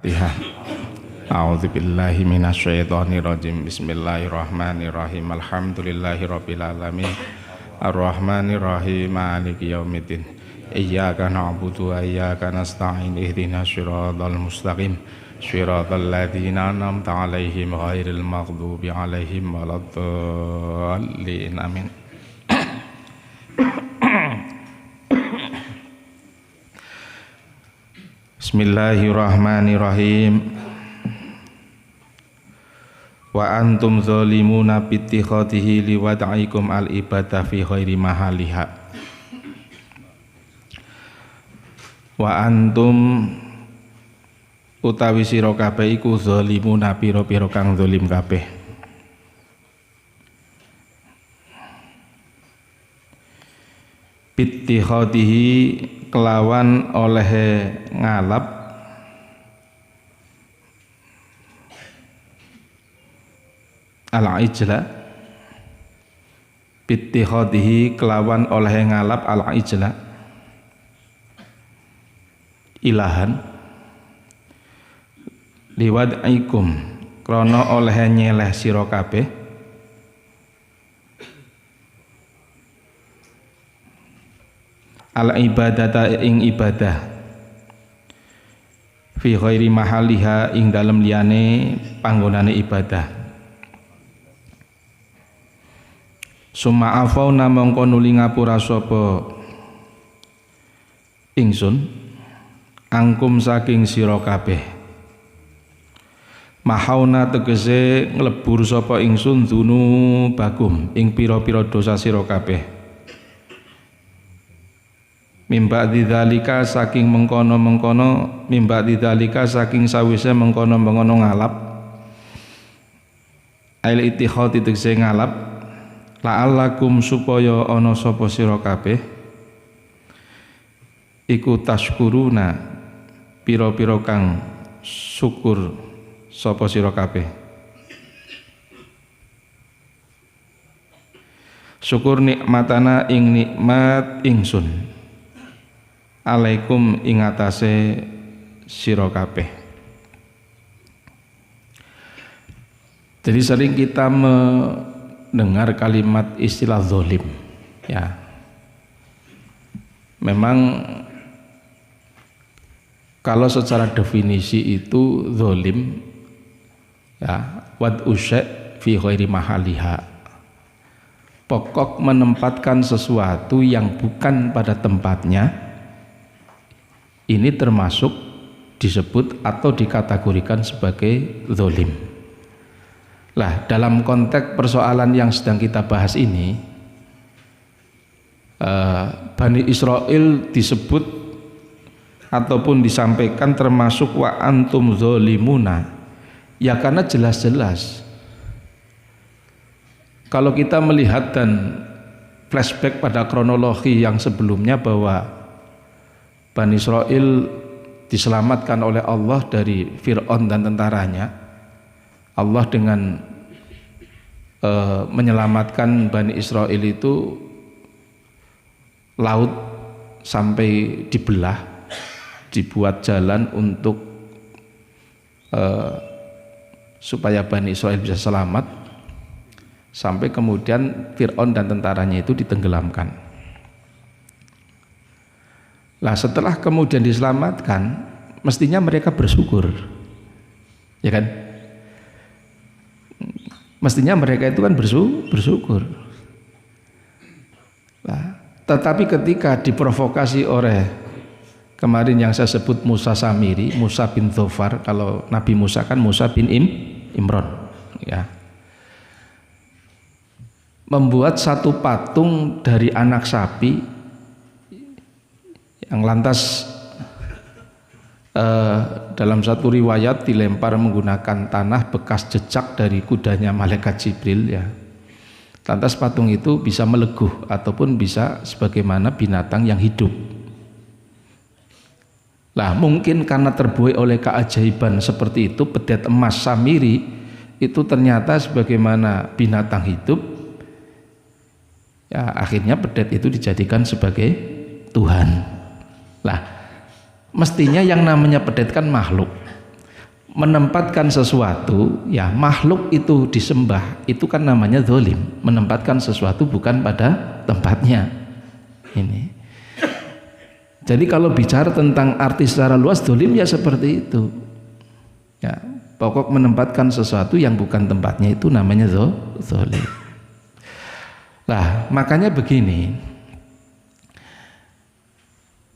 Al-Fatihah. A'udzubillahi minasyaitonirrajim. Bismillahirrahmanirrahim. Alhamdulillahirabbil alamin. Arrahmanirrahim. Maliki yaumiddin. Iyyaka na'budu wa iyyaka nasta'in. Ihdinas siratal mustaqim. Shiratal ladzina an'amta 'alaihim ghairil maghdubi 'alaihim waladdallin. Amin. Bismillahirrahmanirrahim. Wa antum zalimuna bittikhadihi liwad'ikum al-ibadah fi ghairi mahaliha. Wa antum utawi sira kabeh iku zalimuna pira-pira kang zalim kabeh. Bittikhadihi kelawan oleh ngalap al-ijla. Bittikhadihi kelawan oleh ngalap al-ijla ilahan liwad'ikum krana oleh nyeleh sira kabeh al-ibadata ing ibadah fi ghairi mahaliha ing dalem liyane panggonane ibadah. Summa afauna mongko nuli ngapura sapa ingsun angkum saking sira kabeh. Mahauna tegese nglebur sapa ingsun dzunubakum ing pira-pira dosa sira kabeh. Mimba didzalika saking mengkono-mengkono, mimba didzalika saking sawise mengkono-mengkono ngalap. Ail ittikhati tegese ngalap. La'allakum supaya ana sapa sira kabeh iku tashkuruna pira-pira kang syukur sapa sira kabeh. Syukur nikmatana ing nikmat ingsun alaikum ing atase sira kabeh. Jadi sering kita mendengar kalimat istilah zalim, ya. Memang kalau secara definisi itu zalim, ya, wad'u syai' fi ghairi mahaliha. Pokok menempatkan sesuatu yang bukan pada tempatnya, ini termasuk disebut atau dikategorikan sebagai zalim. Lah, dalam konteks persoalan yang sedang kita bahas ini, Bani Israel disebut ataupun disampaikan termasuk wa antum zalimuna, ya karena jelas-jelas kalau kita melihat dan flashback pada kronologi yang sebelumnya bahwa Bani Israel diselamatkan oleh Allah dari Fir'aun dan tentaranya. Allah dengan menyelamatkan Bani Israel itu laut sampai dibelah, dibuat jalan untuk supaya Bani Israel bisa selamat, sampai kemudian Fir'aun dan tentaranya itu ditenggelamkan. Nah, setelah kemudian diselamatkan, mestinya mereka bersyukur, ya kan? Mestinya mereka itu kan bersyukur. Nah, tetapi ketika diprovokasi oleh kemarin yang saya sebut Musa Samiri, Musa bin Dhofar, kalau Nabi Musa kan Musa bin Imran, ya, membuat satu patung dari anak sapi yang lantas dalam satu riwayat dilempar menggunakan tanah bekas jejak dari kudanya malaikat Jibril, ya. Lantas patung itu bisa meleguh ataupun bisa sebagaimana binatang yang hidup. Lah, mungkin karena terbuai oleh keajaiban seperti itu, pedet emas Samiri itu ternyata sebagaimana binatang hidup, ya akhirnya pedet itu dijadikan sebagai Tuhan. Lah, mestinya yang namanya pedet kan makhluk. menempatkan sesuatu, ya makhluk itu disembah, itu kan namanya zalim, menempatkan sesuatu bukan pada tempatnya. Ini. Jadi kalau bicara tentang arti secara luas, zalim ya seperti itu. Ya, pokok menempatkan sesuatu yang bukan tempatnya itu namanya zalim. Nah, makanya begini.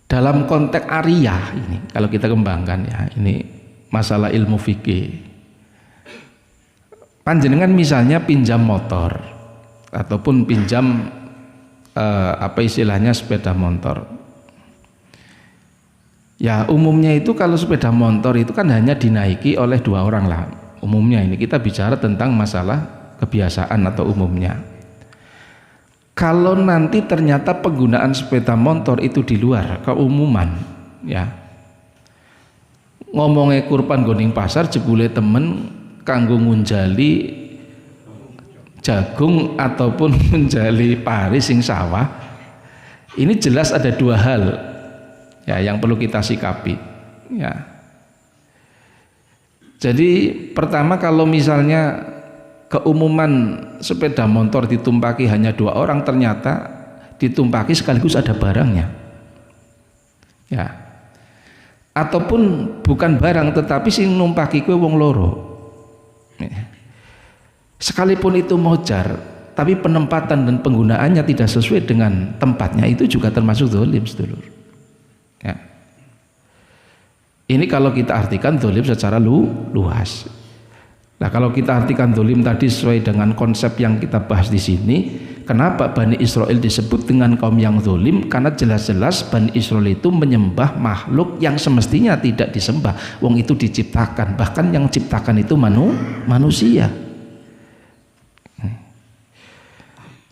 Dalam konteks ariyah ini, kalau kita kembangkan ya, ini masalah ilmu fikih. Panjenengan misalnya pinjam motor ataupun pinjam apa istilahnya sepeda motor. Ya umumnya itu kalau sepeda motor itu kan hanya dinaiki oleh 2 orang lah. Umumnya ini kita bicara tentang masalah kebiasaan atau umumnya. Kalau nanti ternyata penggunaan sepeda motor itu di luar keumuman, ya. Ngomongnya kurban goning pasar jebule temen kanggo ngunjali jagung ataupun ngunjali pari sing sawah, ini jelas ada 2 hal ya yang perlu kita sikapi ya. Jadi pertama, kalau misalnya keumuman sepeda motor ditumpaki hanya 2 orang, ternyata ditumpaki sekaligus ada barangnya ya. Ataupun bukan barang tetapi sing numpaki kowe wong loro. Sekalipun itu mojar, tapi penempatan dan penggunaannya tidak sesuai dengan tempatnya, itu juga termasuk zalim, sedulur. Ya. Ini kalau kita artikan zalim secara luas. Nah, kalau kita artikan zalim tadi sesuai dengan konsep yang kita bahas di sini, kenapa Bani Israel disebut dengan kaum yang zalim? Karena jelas-jelas Bani Israel itu menyembah makhluk yang semestinya tidak disembah. Wong itu diciptakan, bahkan yang ciptakan itu manusia.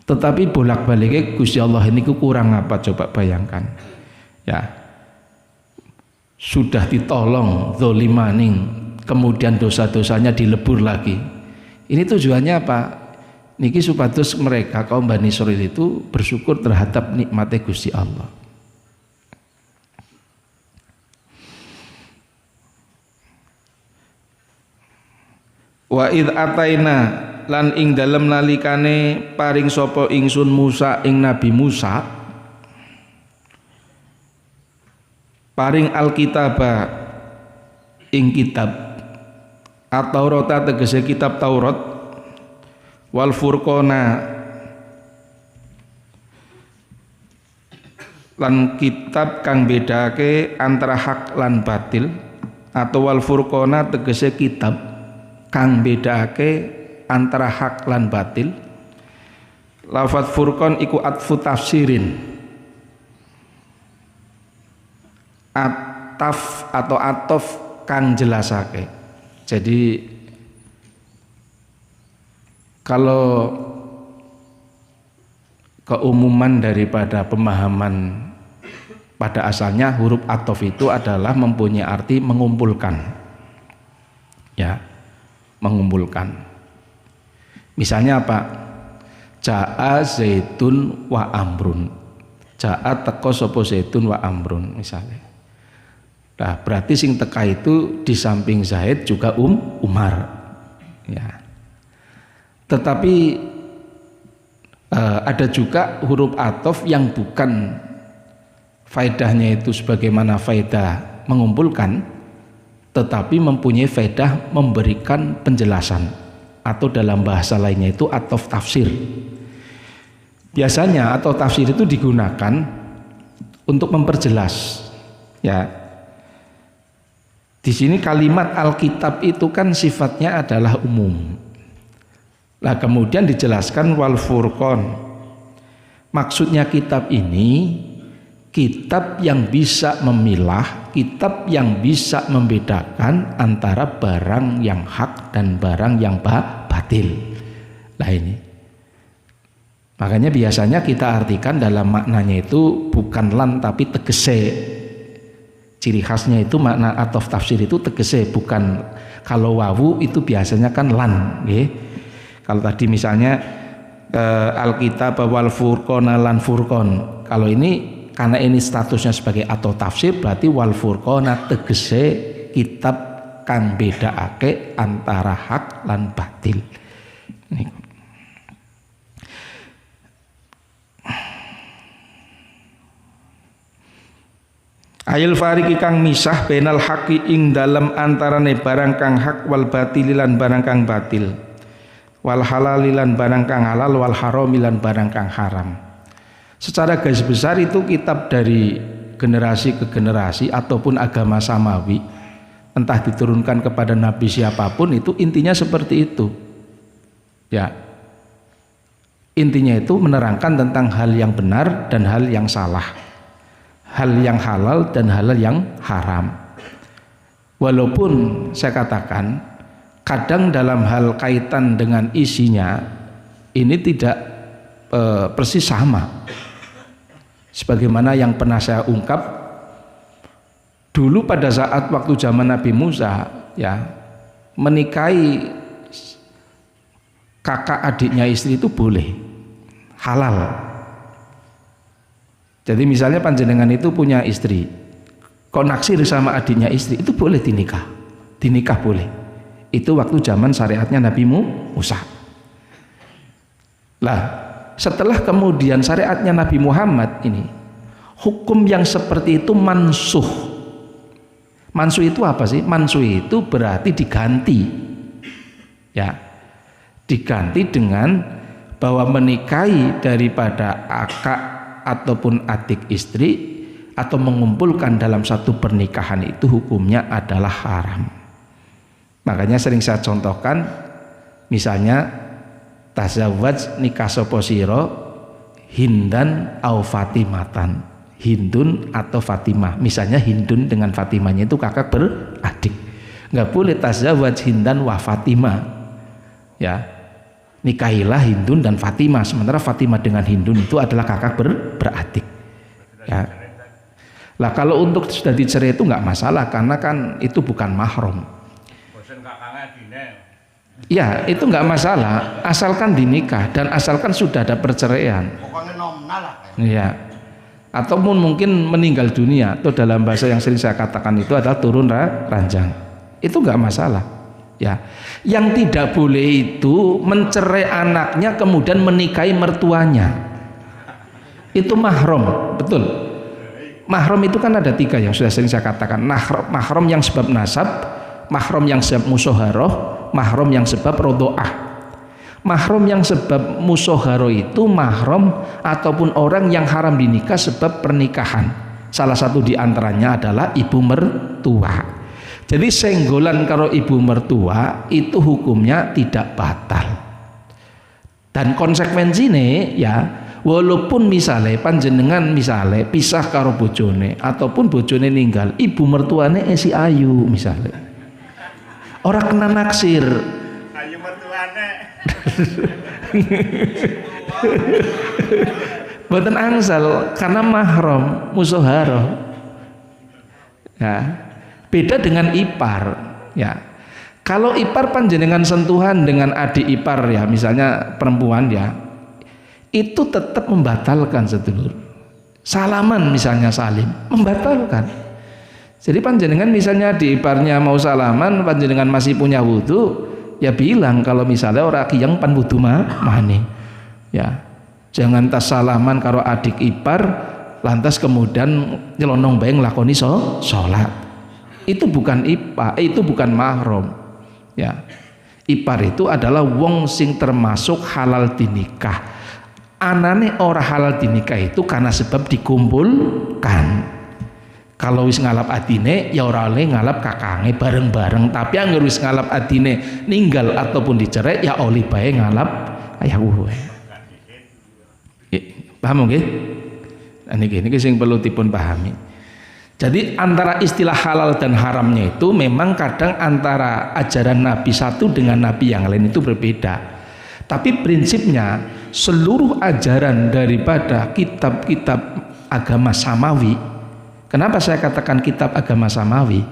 Tetapi bolak-baliknya Gusti Allah ini kurang apa, coba bayangkan. Ya. Sudah ditolong zalimaning, kemudian dosa-dosanya dilebur lagi. Ini tujuannya apa? Niki supados mereka kaum Bani Israil itu bersyukur terhadap nikmatnya Gusti Allah. Wa id ataina, lan ing dalem nalikane paring sapa ingsun Musa ing Nabi Musa, paring alkitaba ing kitab, at-Taurata tegese kitab Taurat, wal furqona lan kitab kang bedake antara hak lan batil, atau wal furqona tegese kitab kang bedake antara hak lan batil. Lafaz furqon iku atfu tafsirin, ataf atau atof kang jelasake. Jadi kalau keumuman daripada pemahaman pada asalnya huruf atof itu adalah mempunyai arti mengumpulkan, ya, mengumpulkan. Misalnya apa? Ja'a zaitun wa amrun. Ja'a teko sapa zaitun wa amrun misalnya. Nah, berarti sing teka itu di samping Zaid juga Umar. Ya. Tetapi ada juga huruf atof yang bukan faedahnya itu sebagaimana faedah mengumpulkan, tetapi mempunyai faedah memberikan penjelasan, atau dalam bahasa lainnya itu atof tafsir. Biasanya atau tafsir itu digunakan untuk memperjelas. Ya. Di sini kalimat Alkitab itu kan sifatnya adalah umum. Nah, kemudian dijelaskan wal furqon. Maksudnya kitab ini kitab yang bisa memilah, kitab yang bisa membedakan antara barang yang hak dan barang yang batil. Nah ini. Makanya biasanya kita artikan dalam maknanya itu bukan lan tapi tegese. Ciri khasnya itu makna atof tafsir itu tegese, bukan. Kalau wawu itu biasanya kan lan, nggih. Kalau tadi misalnya Alkitab wal furqona lan furqon. Kalau ini karena ini statusnya sebagai atau tafsir, berarti wal furqona tegese kitab kang bedakake antara hak lan batil. Niku. Ayil fariki kang misah benal haqi ing dalem antarane barang kang hak wal batililan barang kang batil, wal halalilan barang kang halal, wal haramilan barang kang haram. Secara garis besar itu kitab dari generasi ke generasi ataupun agama samawi, entah diturunkan kepada nabi siapapun, itu intinya seperti itu. Ya, intinya itu menerangkan tentang hal yang benar dan hal yang salah, hal yang halal dan hal yang haram. Walaupun saya katakan kadang dalam hal kaitan dengan isinya ini tidak persis sama. Sebagaimana yang pernah saya ungkap dulu pada saat waktu zaman Nabi Musa, ya, menikahi kakak adiknya istri itu boleh, halal. Jadi misalnya panjenengan itu punya istri, kok naksir sama adiknya istri, itu boleh dinikah boleh. Itu waktu zaman syariatnya Nabi Musa. Lah, setelah kemudian syariatnya Nabi Muhammad ini, hukum yang seperti itu mansuh. Mansuh itu apa sih? Mansuh itu berarti diganti. Ya, diganti dengan bahwa menikahi daripada akak ataupun adik istri atau mengumpulkan dalam satu pernikahan itu hukumnya adalah haram. Makanya sering saya contohkan, misalnya tazawwaj nikah sapa sira Hindan au Fatimatan, Hindun atau Fatimah. Misalnya Hindun dengan Fatimahnya itu kakak beradik, nggak boleh tazawwaj Hindan wa Fatimah, ya, nikahilah Hindun dan Fatimah, sementara Fatimah dengan Hindun itu adalah kakak beradik, ya. Lah kalau untuk sudah dicerai itu nggak masalah karena kan itu bukan mahram. Ya, itu nggak masalah asalkan dinikah dan asalkan sudah ada perceraian. Ya. Ataupun mungkin meninggal dunia, atau dalam bahasa yang sering saya katakan itu adalah turun ranjang. Itu nggak masalah. Ya. Yang tidak boleh itu mencerai anaknya kemudian menikahi mertuanya. Itu mahram, betul. Mahram itu kan ada 3 yang sudah sering saya katakan. Mahram yang sebab nasab, mahram yang sebab musyawarah, mahram yang sebab rodhoah. Mahram yang sebab musyawarah itu mahram ataupun orang yang haram dinikah sebab pernikahan. Salah satu diantaranya adalah ibu mertua. Jadi senggolan karo ibu mertua itu hukumnya tidak batal. Dan konsekuensinya, ya, walaupun misalnya panjenengan misalnya pisah karo bojone ataupun bojone ninggal, ibu mertuane esi ayu misalnya, orang kena naksir ayu mertuane mboten angsal karena mahram musyawarah. Ya, beda dengan ipar, ya. Kalau ipar panjenengan sentuhan dengan adik ipar, ya, misalnya perempuan, ya, itu tetap membatalkan sedulur. Salaman misalnya salim, membatalkan. Jadi panjenengan misalnya di iparnya mau salaman, panjenengan masih punya wudu, ya bilang kalau misalnya orang yang pan wudu mane. Ya. Jangan tas salaman karo adik ipar lantas kemudian nyelonong bae nglakoni salat. Itu bukan ipar, itu bukan mahram. Ya. Ipar itu adalah wong sing termasuk halal dinikah. Anane ora halal dinikah itu karena sebab dikumpulkan. Kalau wis ngalap adine ya ora oleh ngalap kakange bareng-bareng, tapi angger wis ngalap adine ninggal ataupun dicerai ya oleh bae ngalap ayahku. Paham nggih? Niki sing perlu dipun pahami. Jadi antara istilah halal dan haramnya itu memang kadang antara ajaran Nabi satu dengan Nabi yang lain itu berbeda. Tapi prinsipnya seluruh ajaran daripada kitab-kitab agama samawi. Kenapa saya katakan kitab agama samawi?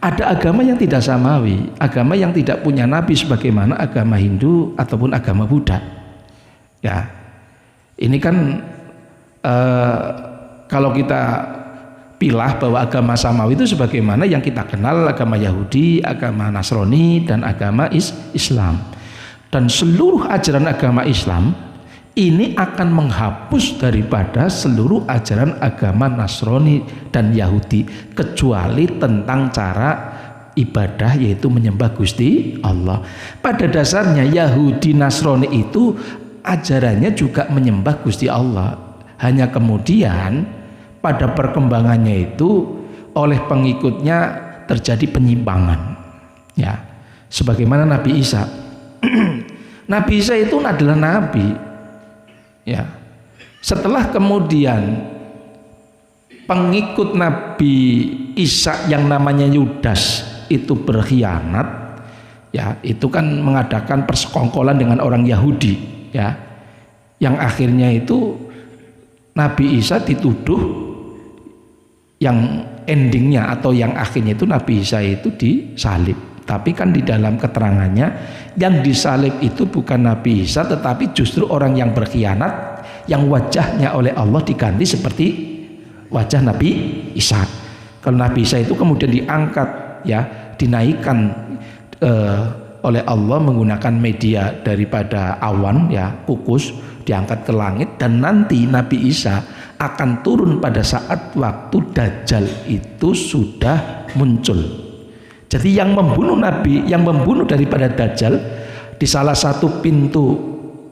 Ada agama yang tidak samawi, agama yang tidak punya nabi sebagaimana agama Hindu ataupun agama Buddha. Ya, ini kan kalau kita pilah bahwa agama samawi itu sebagaimana yang kita kenal agama Yahudi, agama Nasrani, dan agama Islam. Dan seluruh ajaran agama Islam ini akan menghapus daripada seluruh ajaran agama Nasrani dan Yahudi, kecuali tentang cara ibadah, yaitu menyembah Gusti Allah. Pada dasarnya Yahudi Nasrani itu ajarannya juga menyembah Gusti Allah, hanya kemudian pada perkembangannya itu oleh pengikutnya terjadi penyimpangan, ya, sebagaimana Nabi Isa. Nabi Isa itu adalah nabi, ya. Setelah kemudian pengikut Nabi Isa yang namanya Yudas itu berkhianat, ya, itu kan mengadakan persekongkolan dengan orang Yahudi, ya, yang akhirnya itu Nabi Isa dituduh, yang endingnya atau yang akhirnya itu Nabi Isa itu disalib. Tapi kan di dalam keterangannya yang disalib itu bukan Nabi Isa, tetapi justru orang yang berkhianat, yang wajahnya oleh Allah diganti seperti wajah Nabi Isa. Kalau Nabi Isa itu kemudian diangkat, ya, dinaikkan oleh Allah menggunakan media daripada awan, ya, kukus, diangkat ke langit, dan nanti Nabi Isa akan turun pada saat waktu Dajjal itu sudah muncul. Jadi yang membunuh Nabi, yang membunuh daripada Dajjal di salah satu pintu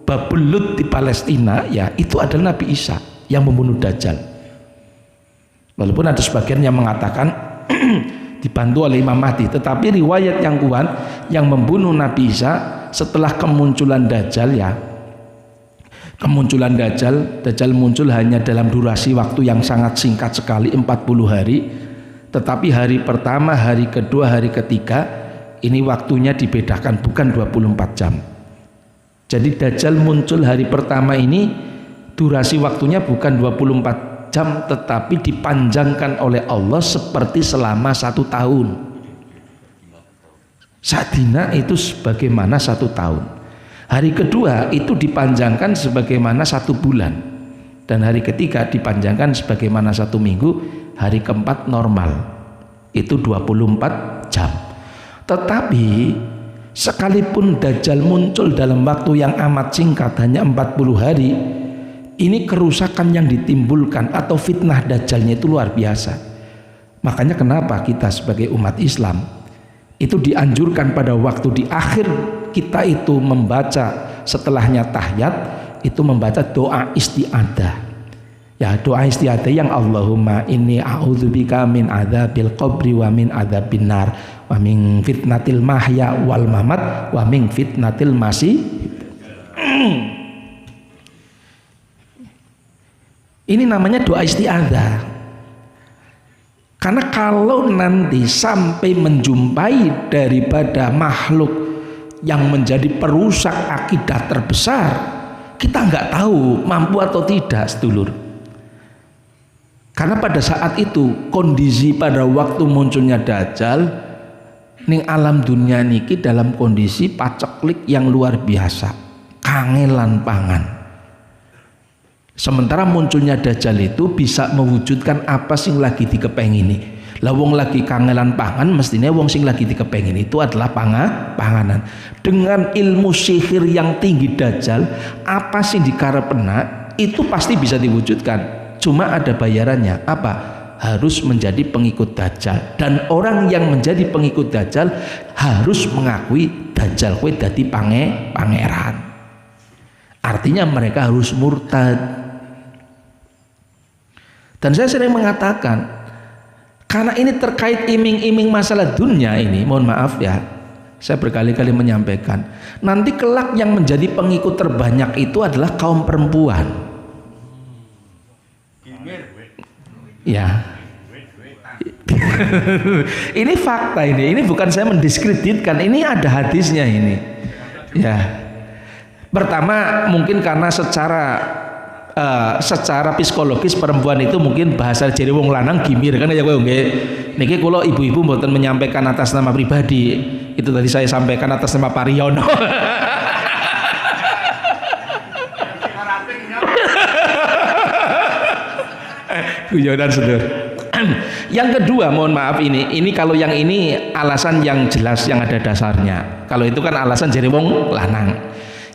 Babul Lut di Palestina, ya, itu adalah Nabi Isa yang membunuh Dajjal. Walaupun ada sebagian yang mengatakan dibantu oleh Imam Mahdi, tetapi riwayat yang kuat yang membunuh Nabi Isa setelah kemunculan Dajjal, ya, kemunculan Dajjal muncul hanya dalam durasi waktu yang sangat singkat sekali, 40 hari. Tetapi hari pertama, hari kedua, hari ketiga ini waktunya dibedakan, bukan 24 jam. Jadi Dajjal muncul hari pertama ini durasi waktunya bukan 24 jam, tetapi dipanjangkan oleh Allah seperti selama 1 tahun. Sadina itu sebagaimana 1 tahun. Hari kedua itu dipanjangkan sebagaimana 1 bulan, dan hari ketiga dipanjangkan sebagaimana 1 minggu. Hari keempat normal, itu 24 jam. Tetapi sekalipun Dajjal muncul dalam waktu yang amat singkat, hanya 40 hari, ini kerusakan yang ditimbulkan atau fitnah Dajjalnya itu luar biasa. Makanya kenapa kita sebagai umat Islam itu dianjurkan pada waktu di akhir kita itu membaca, setelahnya tahiyat itu membaca doa isti'adah, ya, doa isti'adah yang Allahumma inni a'udzubika min adzabil qabri wa min adzabin nar wa min fitnatil mahya wal mamat wa min fitnatil masih. Ini namanya doa isti'adah. Karena kalau nanti sampai menjumpai daripada makhluk yang menjadi perusak akidah terbesar, kita nggak tahu mampu atau tidak, sedulur. Karena pada saat itu kondisi pada waktu munculnya Dajjal ning alam dunia niki dalam kondisi paceklik yang luar biasa, kangelan pangan. Sementara munculnya Dajjal itu bisa mewujudkan apa sing lagi dikepengini. Lah wong lagi kangelan pangan, mestinya wong sing lagi dikepengin itu adalah panganan. Dengan ilmu sihir yang tinggi Dajjal, apa sing dikarepna itu pasti bisa diwujudkan. Cuma ada bayarannya. Apa? Harus menjadi pengikut Dajjal. Dan orang yang menjadi pengikut Dajjal harus mengakui Dajjal kuwi dadi pangeran. Artinya mereka harus murtad. Dan saya sering mengatakan, karena ini terkait iming-iming masalah dunia ini, mohon maaf ya, saya berkali-kali menyampaikan, nanti kelak yang menjadi pengikut terbanyak itu adalah kaum perempuan. Ya. Ini fakta ini bukan saya mendiskreditkan, ini ada hadisnya ini. Ya. Pertama mungkin karena secara psikologis perempuan itu mungkin bahasa jadi wong lanang gimir kan ya kowe nggih. Niki kula ibu-ibu mboten menyampaikan atas nama pribadi. Itu tadi saya sampaikan atas nama Pariono. Guyonan sedulur. Yang kedua, mohon maaf, ini kalau yang ini alasan yang jelas yang ada dasarnya. Kalau itu kan alasan jari wong lanang.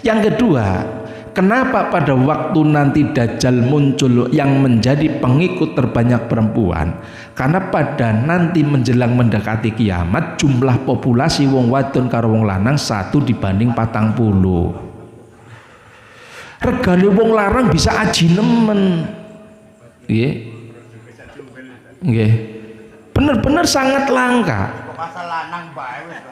Yang kedua, kenapa pada waktu nanti Dajjal muncul yang menjadi pengikut terbanyak perempuan? Karena pada nanti menjelang mendekati kiamat, jumlah populasi wong wadon karo wong lanang 1 dibanding 40. Regane wong larang bisa aji nemen. Nggih. Nggih. Bener-bener sangat langka.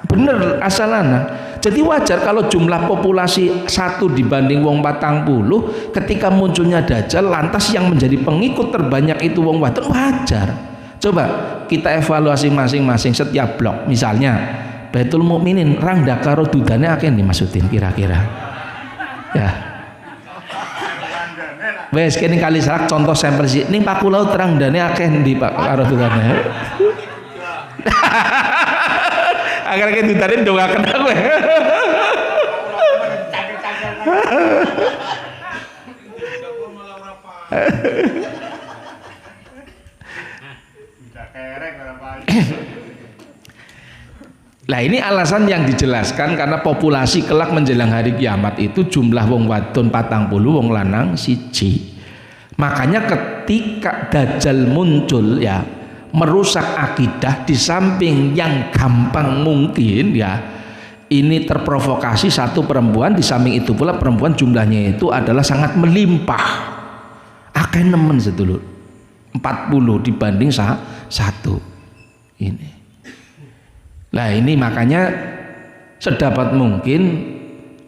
Bener asal lanang. Jadi wajar kalau jumlah populasi 1 dibanding wong 40, ketika munculnya Dajjal lantas yang menjadi pengikut terbanyak itu wong wadon, wajar. Coba kita evaluasi masing-masing setiap blok. Misalnya Baitul Mukminin rang dakaro dudane akeh dimaksudin kira-kira. Ya. Wes kene kali serak contoh sampel sih. Ning Pak Kulau terang dane akeh ndi Pak karo dudane. Agar kayak ditarin dong gak kena gue. Nah ini alasan yang dijelaskan karena populasi kelak menjelang hari kiamat itu jumlah wong wadon 40, wong lanang 1. Makanya ketika Dajjal muncul ya, merusak akidah, di samping yang gampang mungkin ya ini terprovokasi 1 perempuan, di samping itu pula perempuan jumlahnya itu adalah sangat melimpah, akeh nemen sedulur, 40 dibanding 1 ini. Nah ini makanya sedapat mungkin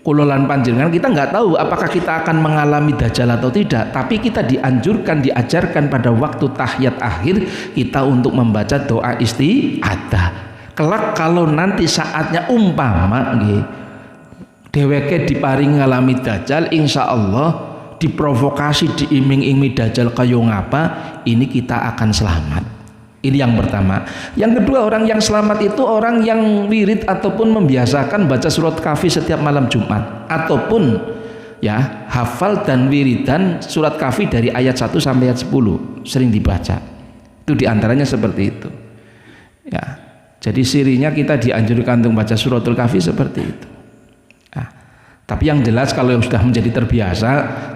kulolan panjenengan, kita nggak tahu apakah kita akan mengalami Dajjal atau tidak, tapi kita dianjurkan, diajarkan pada waktu tahiyat akhir kita untuk membaca doa isti'adzah. Kelak kalau nanti saatnya umpama nggih dheweke diparing ngalami Dajjal, insya Allah diprovokasi, diiming-imingi Dajjal kaya ngapa, ini kita akan selamat. Ini yang pertama. Yang kedua, orang yang selamat itu orang yang wirid ataupun membiasakan baca surat Kahfi setiap malam Jumat, ataupun ya hafal dan wiridan surat Kahfi dari ayat 1 sampai ayat 10 sering dibaca. Itu diantaranya seperti itu. Ya. Jadi sirinya kita dianjurkan untuk baca suratul Kahfi seperti itu. Tapi yang jelas kalau yang sudah menjadi terbiasa,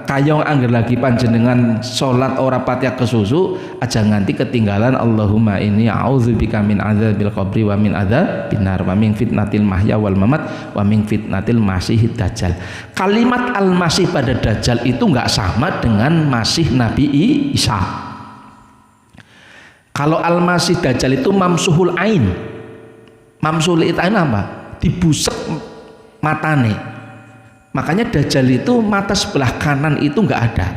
kayong angger lagi panjenengan sholat ora patiya kesusu, aja nganti ketinggalan Allahumma inni a'udzubika min adzabil qabri wa min adzabin nar wa min fitnatil mahya wal mamat wa min fitnatil masihid dajjal. Kalimat al-masih pada dajjal itu enggak sama dengan masih Nabi Isa. Kalau al-masih dajjal itu mamsuhul ain. Mamsuhul ain apa? Dibusek matane. Makanya Dajjal itu mata sebelah kanan itu enggak ada.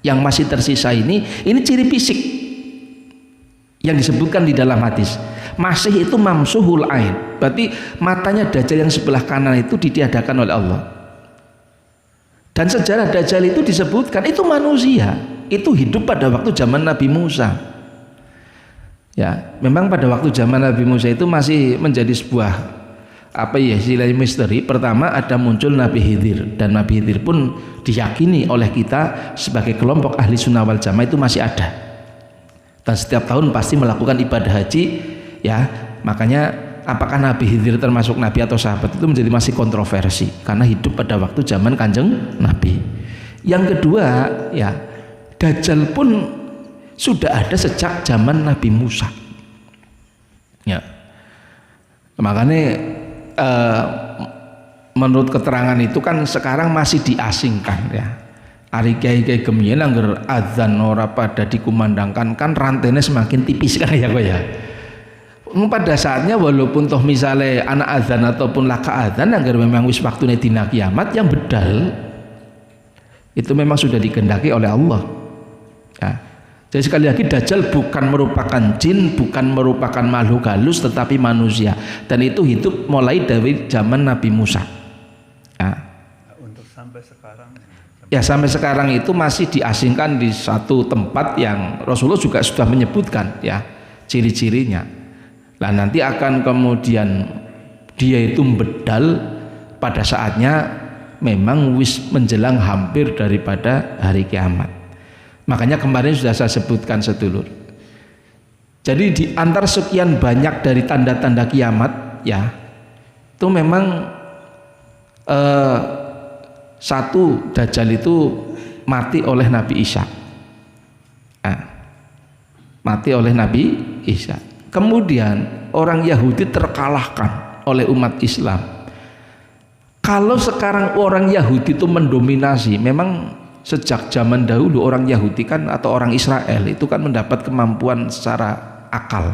Yang masih tersisa ini ciri fisik yang disebutkan di dalam hadis. Masih itu mamsuhul ain. Berarti matanya Dajjal yang sebelah kanan itu ditiadakan oleh Allah. Dan sejarah Dajjal itu disebutkan itu manusia. Itu hidup pada waktu zaman Nabi Musa. Ya, memang pada waktu zaman Nabi Musa itu masih menjadi sebuah istilah misteri. Pertama ada muncul Nabi Khidir, dan Nabi Khidir pun diyakini oleh kita sebagai kelompok ahli sunnah wal jamaah itu masih ada, dan setiap tahun pasti melakukan ibadah haji ya. Makanya apakah Nabi Khidir termasuk Nabi atau sahabat itu menjadi masih kontroversi karena hidup pada waktu zaman Kanjeng Nabi. Yang kedua ya, Dajjal pun sudah ada sejak zaman Nabi Musa ya. Makanya menurut keterangan itu kan sekarang masih diasingkan ya. Ari kiai-kiai gemien angger azan ora pada dikumandangkan kan rantainya semakin tipis kan ya kok ya. Pada saatnya walaupun toh misalnya anak azan ataupun laka azan angger memang wis waktune dina kiamat, yang bedal itu memang sudah dikehendaki oleh Allah ya. Jadi sekali lagi Dajjal bukan merupakan jin, bukan merupakan makhluk halus, tetapi manusia, dan itu hidup mulai dari zaman Nabi Musa. Nah, untuk sampai sekarang ya, sampai sekarang itu masih diasingkan di satu tempat yang Rasulullah juga sudah menyebutkan ya ciri-cirinya. Nah nanti akan kemudian dia itu bedal pada saatnya memang wis menjelang hampir daripada hari kiamat. Makanya kemarin sudah saya sebutkan sedulur, Jadi di antara sekian banyak dari tanda-tanda kiamat ya, itu memang satu Dajjal itu mati oleh Nabi Isa. Nah, mati oleh Nabi Isa. Kemudian orang Yahudi terkalahkan oleh umat Islam. Kalau sekarang orang Yahudi itu mendominasi, memang sejak zaman dahulu orang Yahudi kan atau orang Israel itu kan mendapat kemampuan secara akal.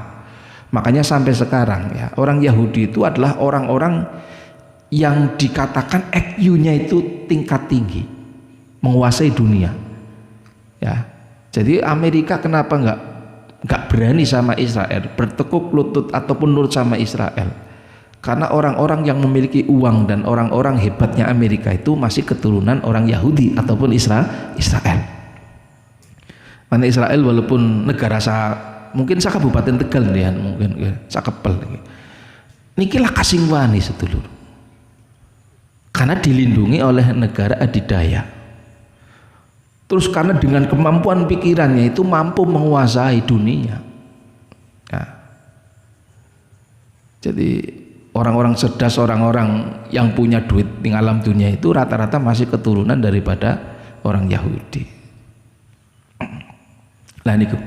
Makanya sampai sekarang ya orang Yahudi itu adalah orang-orang yang dikatakan IQ-nya itu tingkat tinggi, menguasai dunia. Ya, jadi Amerika kenapa nggak berani sama Israel, bertekuk lutut ataupun nurut sama Israel? Karena orang-orang yang memiliki uang dan orang-orang hebatnya Amerika itu masih keturunan orang Yahudi ataupun Israel. Mana Israel walaupun negara mungkin kabupaten Tegal nih, mungkin sakepel. Nikilah kasingwani sedulur. Karena dilindungi oleh negara adidaya. Terus karena dengan kemampuan pikirannya itu mampu menguasai dunia. Nah, jadi orang-orang cerdas, orang-orang yang punya duit di alam dunia itu rata-rata masih keturunan daripada orang Yahudi. Nah niku.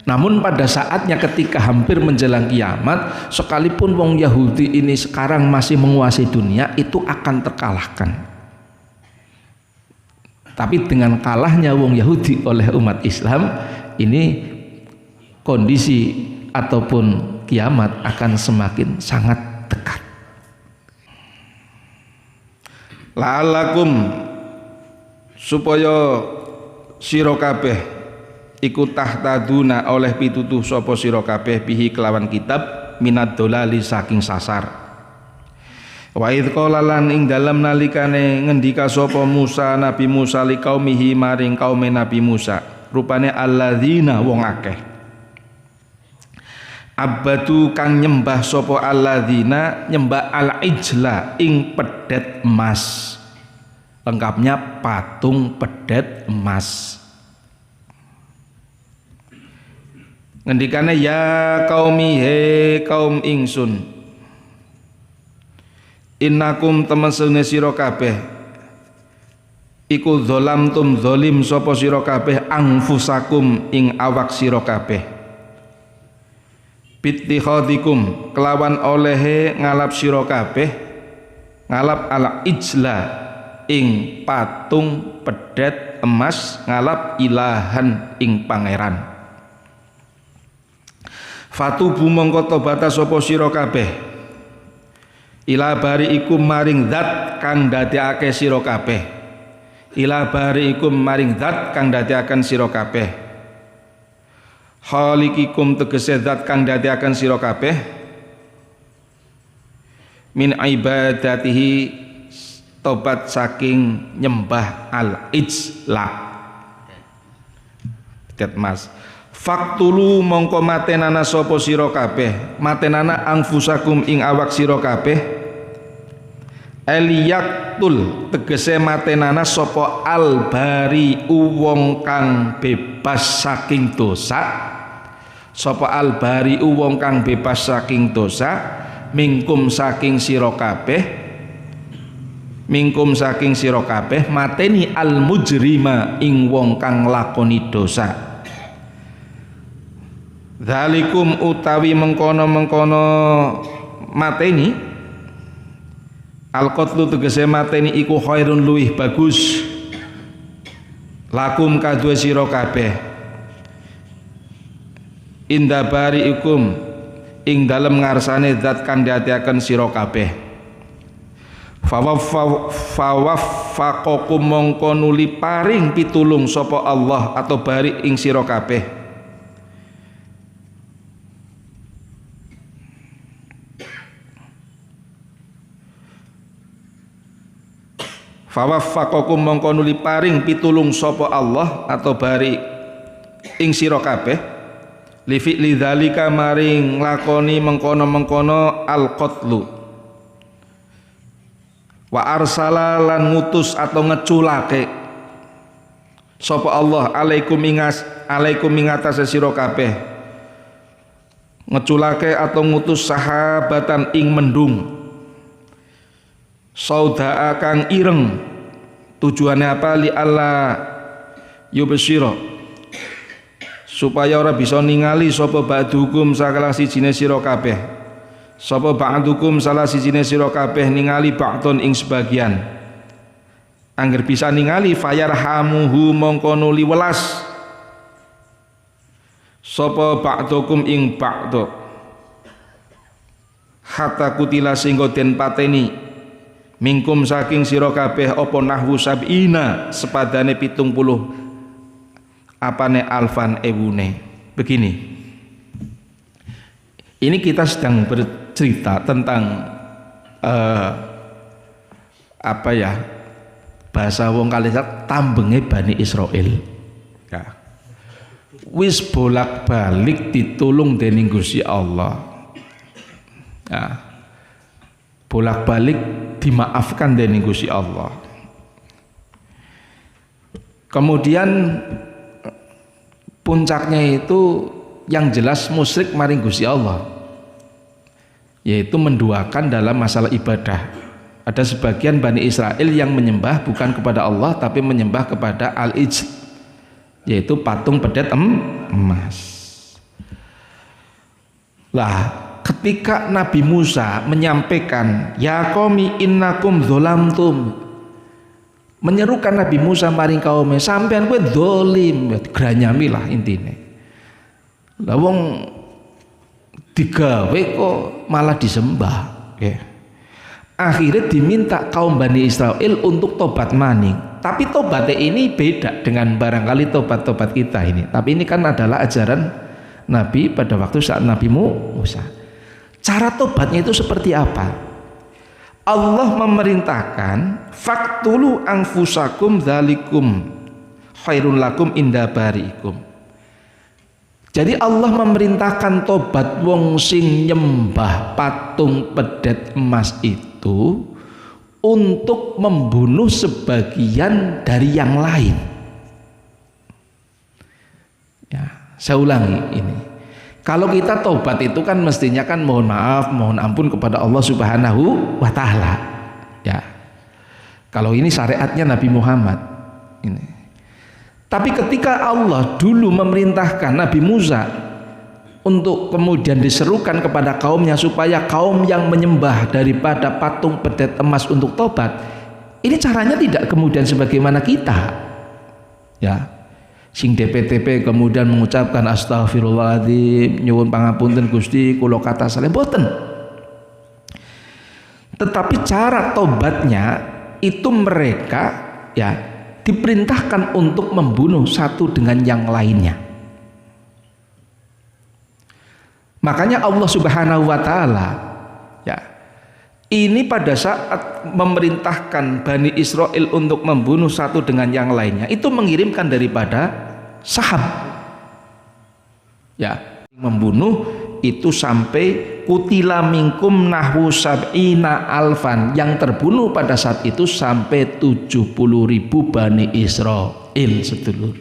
Namun pada saatnya ketika hampir menjelang kiamat, sekalipun wong Yahudi ini sekarang masih menguasai dunia, itu akan terkalahkan. Tapi dengan kalahnya wong Yahudi oleh umat Islam, ini kondisi ataupun kiamat akan semakin sangat dekat. La'alakum supaya sira kabeh iku tahtaduna oleh pitutuh sapa sira kabeh bihi kelawan kitab minad dolali saking sasar. Wa idz qala lan ing dalem nalikane ngendika sapa Musa Nabi Musa li qaumihi maring kaume Nabi Musa, rupane alladzina wong akeh abadu kang nyembah sapa alladzina nyembah al-ijla ing pedet emas. Lengkapnya patung pedet emas. Ngendikane ya qaumi he kaum ingsun, innakum temen-temen sira kabeh iku zalamtum zalim sapa sira kabeh anfusakum ing awak sira kabeh bittikhadikum kelawan olehe ngalap sira kabeh ngalap ala ijla ing patung pedet emas ngalap ilahan ing pangeran. Fatubu mongko tobata sapa sira kabeh ila bari ikum maring zat kang dadekake sira kabeh ila bari ikum maring zat kang dadekaken sira kabeh khaliqikum tegese zat kang dadekaken sira kabeh min ibadatihi tobat saking nyembah al-ijla tet mas. Faktulu mongko matenana sapa sira kabeh matenana anfusakum ing awak sira kabeh eliyaktul tegese matenana sapa albari wong kang bebas saking dosa sapa albari wong kang bebas saking dosa mingkum saking sira kabeh mateni al mujrima ing wong kang lakoni dosa. Dzalikum utawi mengkono-mengkono mateni al-qatlu tegese mateni iku khairun luwih bagus lakum kadue sira kabeh inda bari ikum ing dalem ngarsane zat kang diatiaken sira kabeh fawaffaqakum mongko nuli paring pitulung sapa Allah atau bari ing sira kabeh fawaffaqakum mongko nuli paring pitulung sapa Allah atau bari ing sira kabeh li fi'li dzalika maring lakoni mengkono-mengkono al-qatlu wa arsala lan ngutus atau ngeculake sapa Allah alaikum ingatase sira kabeh ngeculake atau ngutus sahabatan ing mendung saudaa kang ireng. Tujuannya apa? Li Allah yubsira, supaya ora bisa ningali sapa ba'dukum salah sijine sira kabeh, sapa ba'dukum salah sijine sira kabeh ningali ba'don ing sebagian. Angger bisa ningali fayarhamuhu mongko nuli welas sapa ba'dukum ing ba'do hatta kutila singgo den pateni mingkum saking sira kabeh apa nahwu sab'ina sepadane 70 apane alfan ewune. Begini, ini kita sedang bercerita tentang apa ya, bahasa wong Kalisat tambenge Bani Israil ya. Wis bolak-balik ditulung dening Gusti Allah ya, bolak-balik dimaafkan dening Gusti Allah. Kemudian puncaknya itu yang jelas musyrik maring Gusti Allah, yaitu menduakan dalam masalah ibadah. Ada sebagian Bani Israel yang menyembah bukan kepada Allah tapi menyembah kepada al-ijl, yaitu patung pedet emas. Lah, ketika Nabi Musa menyampaikan ya qaumi innakum dzolamtum, menyerukan Nabi Musa maring kaume sampean kowe dolim, granyami lah intine. Lah wong digawe kok malah disembah ya. Akhirnya diminta kaum Bani Israel untuk tobat maning. Tapi tobatnya ini beda dengan barangkali tobat-tobat kita ini. Tapi ini kan adalah ajaran Nabi pada waktu saat Nabi Musa. Cara tobatnya itu seperti apa? Allah memerintahkan faktulu anfusakum dzalikum khairun lakum inda bariikum. Jadi Allah memerintahkan tobat wong sing nyembah patung pedet emas itu untuk membunuh sebagian dari yang lain. Ya, saya ulangi ini. Kalau kita tobat itu kan mestinya kan mohon maaf, mohon ampun kepada Allah Subhanahu wa taala. Ya. Kalau ini syariatnya Nabi Muhammad ini. Tapi ketika Allah dulu memerintahkan Nabi Musa untuk kemudian diserukan kepada kaumnya supaya kaum yang menyembah daripada patung pedet emas untuk tobat, ini caranya tidak kemudian sebagaimana kita. Ya. Sing DPTP kemudian mengucapkan astagfirullahaladzim, nyuwun pangapunten Gusti kula kata salah, mboten. Tetapi cara tobatnya itu mereka ya diperintahkan untuk membunuh satu dengan yang lainnya. Makanya Allah Subhanahu wa taala ya ini pada saat memerintahkan Bani Israel untuk membunuh satu dengan yang lainnya itu mengirimkan daripada sahab ya, membunuh itu sampai kutila minkum nahwu sab'ina alfan, yang terbunuh pada saat itu sampai 70.000 Bani Israel sedulur.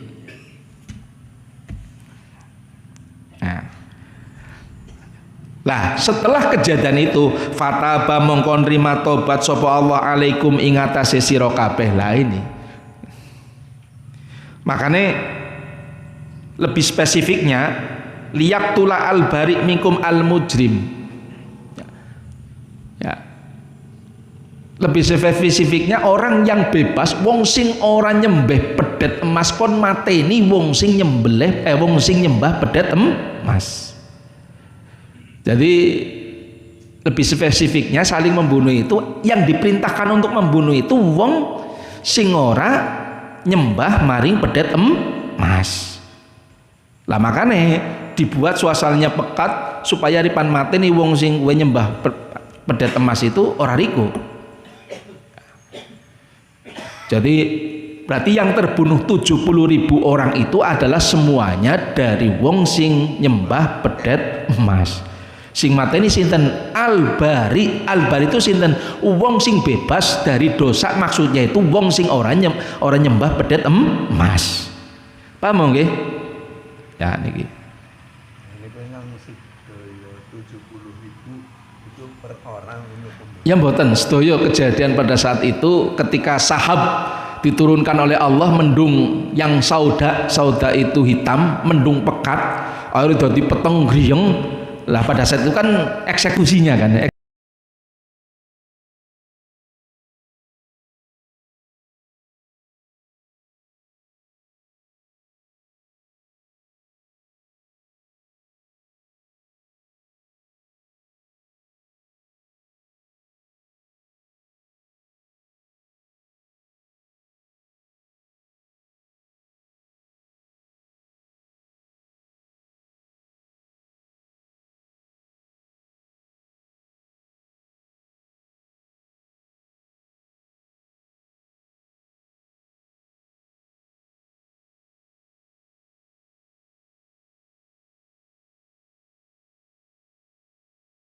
Lah setelah kejadian itu fataba mongko nrima tobat sapa Allah alaikum ing atase sira kabeh. Lah ini makane lebih spesifiknya liyaktula al-bari minkum al-mujrim ya. Lebih spesifiknya orang yang bebas, wong sing ora nyembeh pedet emas kon mateni wong sing wong sing nyembah pedet emas. Jadi lebih spesifiknya saling membunuh itu yang diperintahkan untuk membunuh itu wong sing ora nyembah maring pedet emas. Lah makanya dibuat suasananya pekat supaya ripan mateni wong sing nyembah pedet emas itu ora riku. Jadi berarti yang terbunuh 70.000 orang itu adalah semuanya dari wong sing nyembah pedet emas. Sing mateni sinten? Al-bari. Al-bari itu sinten? Wong sing bebas dari dosa, maksudnya itu wong sing orang nyembah pedet emas. Paham nggih? Ya niki. Ya mboten, sedaya kejadian pada saat itu ketika sahab diturunkan oleh Allah, mendung yang sauda itu hitam, mendung pekat, akhirnya jadi peteng griyeng. Lah pada saat itu kan eksekusinya kan,